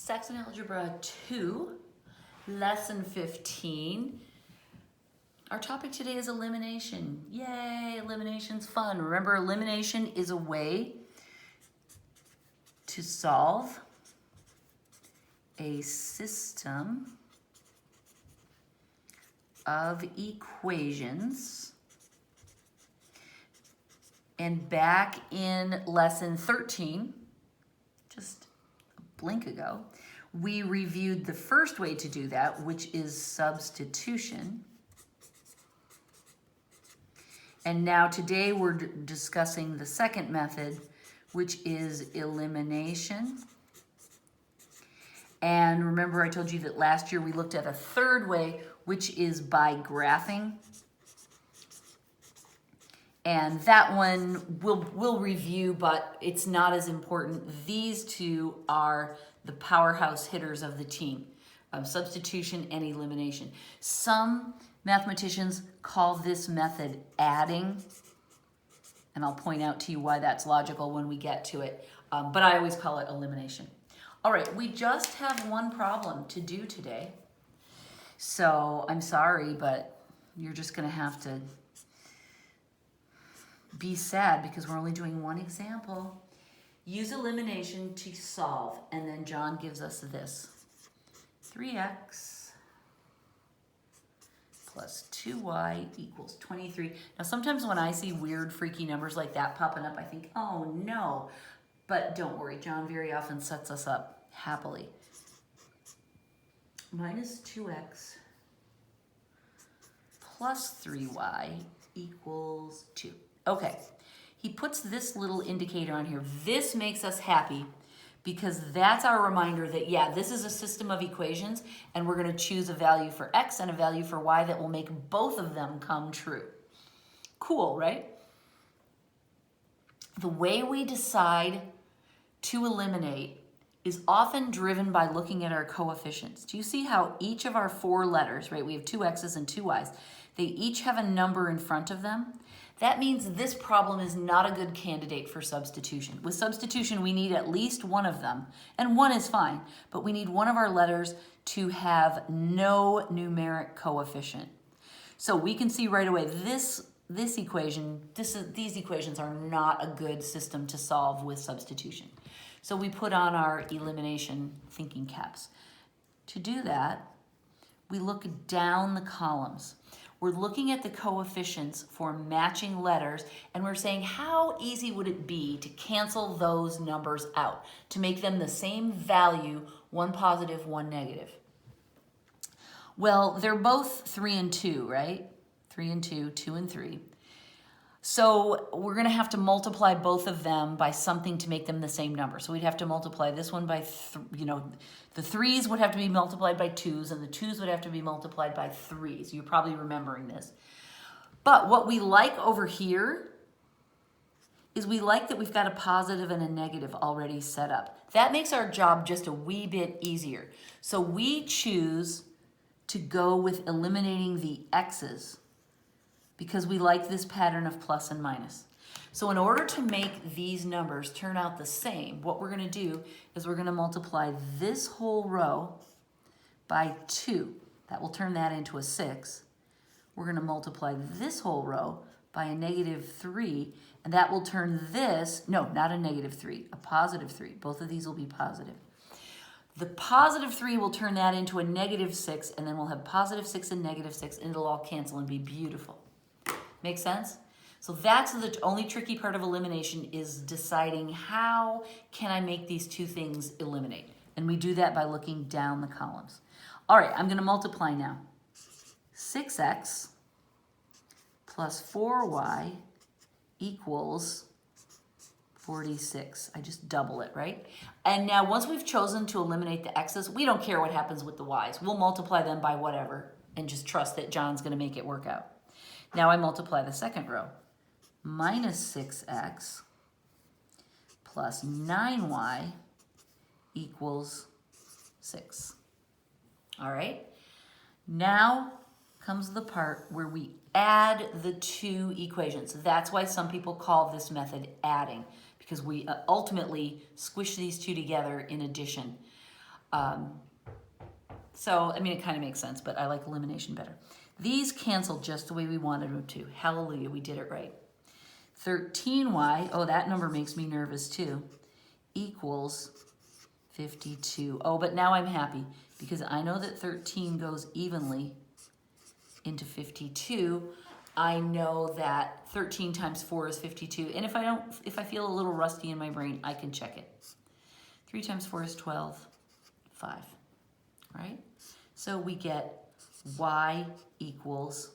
Saxon Algebra 2, Lesson 15. Our topic today is elimination. Yay, elimination's fun. Remember, elimination is a way to solve a system of equations. And back in lesson 13, just a blink ago, we reviewed the first way to do that, which is substitution. And now today we're discussing the second method, which is elimination. And remember I told you that last year we looked at a third way, which is by graphing. And that one we'll review, but it's not as important. These two are the powerhouse hitters of the team, substitution and elimination. Some mathematicians call this method adding, and I'll point out to you why that's logical when we get to it, but I always call it elimination. All right, we just have one problem to do today, so I'm sorry, but you're just gonna have to be sad because we're only doing one example. Use elimination to solve, and then John gives us this. 3x plus 2y equals 23. Now sometimes when I see weird freaky numbers like that popping up, I think, oh no. But don't worry, John very often sets us up happily. Minus 2x plus 3y equals 2. Okay, he puts this little indicator on here. This makes us happy because that's our reminder that, yeah, this is a system of equations and we're gonna choose a value for x and a value for y that will make both of them come true. Cool, right? The way we decide to eliminate is often driven by looking at our coefficients. Do you see how each of our four letters, right, we have two x's and two y's, they each have a number in front of them? That means this problem is not a good candidate for substitution. With substitution, we need at least one of them, and one is fine, but we need one of our letters to have no numeric coefficient. So we can see right away these equations are not a good system to solve with substitution. So we put on our elimination thinking caps. To do that, we look down the columns. We're looking at the coefficients for matching letters, and we're saying how easy would it be to cancel those numbers out, to make them the same value, one positive, one negative. Well, they're both 3 and 2, right? 3 and 2, 2 and 3. So we're gonna have to multiply both of them by something to make them the same number. So we'd have to multiply this one by, the 3's would have to be multiplied by 2's, and the 2's would have to be multiplied by 3's. You're probably remembering this. But what we like over here is we like that we've got a positive and a negative already set up. That makes our job just a wee bit easier. So we choose to go with eliminating the x's, because we like this pattern of plus and minus. So in order to make these numbers turn out the same, what we're gonna do is we're gonna multiply this whole row by 2. That will turn that into a 6. We're gonna multiply this whole row by a -3, and that will turn this, no, not a -3, a +3. Both of these will be positive. The +3 will turn that into a -6, and then we'll have +6 and -6, and it'll all cancel and be beautiful. Make sense? So that's the only tricky part of elimination, is deciding how can I make these two things eliminate. And we do that by looking down the columns. All right, I'm gonna multiply now. 6x plus 4y equals 46. I just double it, right? And now once we've chosen to eliminate the x's, we don't care what happens with the y's. We'll multiply them by whatever and just trust that John's gonna make it work out. Now I multiply the second row. Minus 6x plus 9y equals 6. All right? Now comes the part where we add the two equations. That's why some people call this method adding, because we ultimately squish these two together in addition. So, I mean, it kind of makes sense, but I like elimination better. These cancel just the way we wanted them to. Hallelujah, we did it right. 13y, oh, that number makes me nervous too, equals 52. Oh, but now I'm happy because I know that 13 goes evenly into 52. I know that 13 times 4 is 52. And if I feel a little rusty in my brain, I can check it. 3 times 4 is 12, 5, right? So we get y equals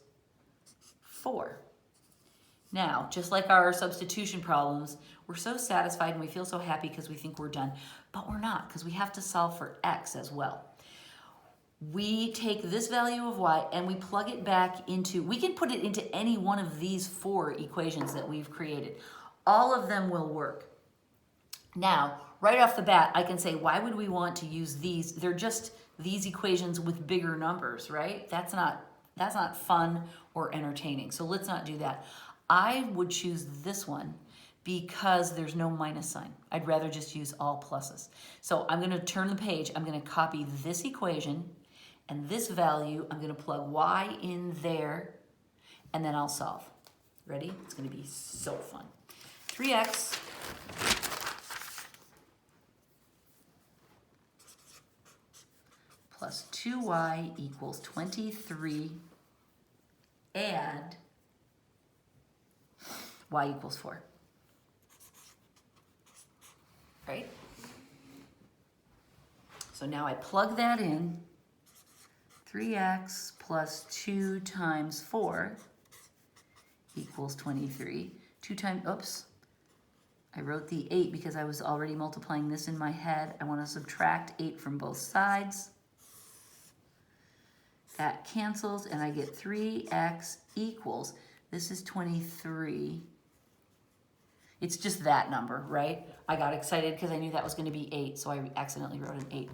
4. Now, just like our substitution problems, we're so satisfied and we feel so happy because we think we're done, but we're not, because we have to solve for x as well. We take this value of y and we plug it back into, we can put it into any one of these 4 equations that we've created. All of them will work. Now, right off the bat, I can say, why would we want to use these? They're just these equations with bigger numbers, right? That's not fun or entertaining, so let's not do that. I would choose this one because there's no minus sign. I'd rather just use all pluses. So I'm gonna turn the page, I'm gonna copy this equation and this value, I'm gonna plug y in there and then I'll solve. Ready? It's gonna be so fun. 3x plus 2y equals 23 and y equals 4, right? So now I plug that in, 3x plus 2 times 4 equals 23. 2 times, oops, I wrote the 8 because I was already multiplying this in my head. I want to subtract 8 from both sides. That cancels and I get 3x equals, this is 23. It's just that number, right? I got excited because I knew that was going to be 8, so I accidentally wrote an 8.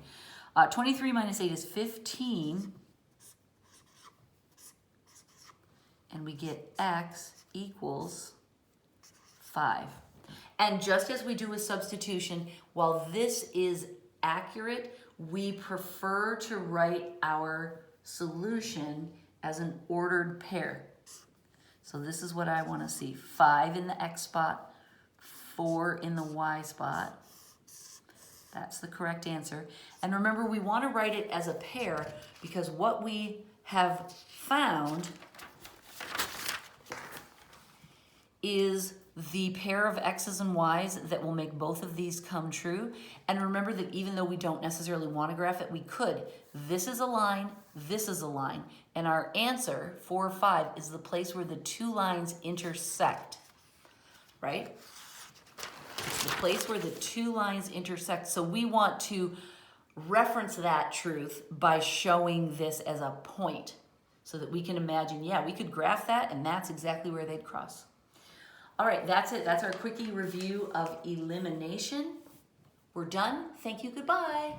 23 minus 8 is 15. And we get x equals 5. And just as we do with substitution, while this is accurate, we prefer to write our solution as an ordered pair. So this is what I want to see. 5 in the x spot, 4 in the y spot. That's the correct answer. And remember, we want to write it as a pair because what we have found is the pair of x's and y's that will make both of these come true. And remember that even though we don't necessarily want to graph it, we could. This is a line, this is a line. And our answer, 4 or 5, is the place where the 2 lines intersect, right? It's the place where the 2 lines intersect. So we want to reference that truth by showing this as a point so that we can imagine, yeah, we could graph that and that's exactly where they'd cross. All right, that's it. That's our quickie review of elimination. We're done. Thank you. Goodbye.